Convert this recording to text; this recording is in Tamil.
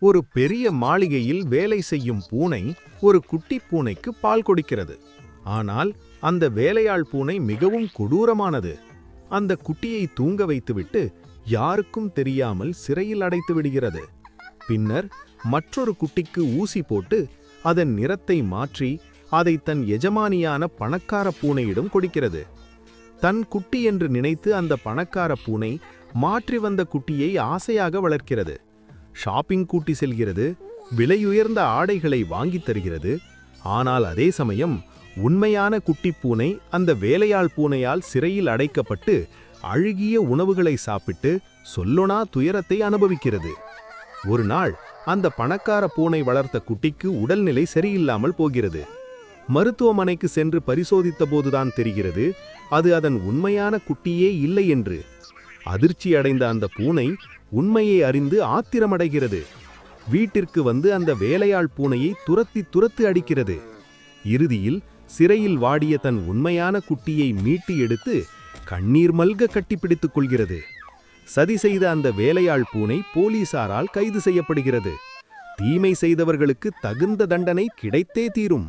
ஒரு பெரிய மாளிகையில் வேலை செய்யும் பூனை ஒரு குட்டி பூனைக்கு பால் கொடுக்கிறது. ஆனால் அந்த வேலையாள் பூனை மிகவும் கொடூரமானது. அந்த குட்டியை தூங்க வைத்துவிட்டு யாருக்கும் தெரியாமல் சிறையில் அடைத்து விடுகிறது. பின்னர் மற்றொரு குட்டிக்கு ஊசி போட்டு அதன் நிறத்தை மாற்றி அதை தன் எஜமானியான பணக்கார பூனையிடம் கொடுக்கிறது. தன் குட்டி என்று நினைத்து அந்த பணக்கார பூனை மாற்றி வந்த குட்டியை ஆசையாக வளர்க்கிறது. ஷாப்பிங் கூட்டி செல்கிறது, விலையுயர்ந்த ஆடைகளை வாங்கித் தருகிறது. ஆனால் அதே சமயம் உண்மையான குட்டிப்பூனை அந்த வேலையாள் பூனையால் சிறையில் அடைக்கப்பட்டு அழுகிய உணவுகளை சாப்பிட்டு சொல்லொணா துயரத்தை அனுபவிக்கிறது. ஒரு நாள் அந்த பணக்கார பூனை வளர்த்த குட்டிக்கு உடல்நிலை சரியில்லாமல் போகிறது. மருத்துவமனைக்கு சென்று பரிசோதித்த போதுதான் தெரிகிறது அது அதன் உண்மையான குட்டியே இல்லை என்று. அதிர்ச்சி அடைந்த அந்த பூனை உண்மையை அறிந்து ஆத்திரமடைகிறது. வீட்டிற்கு வந்து அந்த வேலையாள் பூனையை துரத்து அடிக்கிறது. இறுதியில் சிறையில் வாடிய தன் உண்மையான குட்டியை மீட்டு எடுத்து கண்ணீர் மல்க கட்டிப்பிடித்துக் கொள்கிறது. சதி செய்த அந்த வேலையாள் பூனை போலீசாரால் கைது செய்யப்படுகிறது. தீமை செய்தவர்களுக்கு தகுந்த தண்டனை கிடைத்தே தீரும்.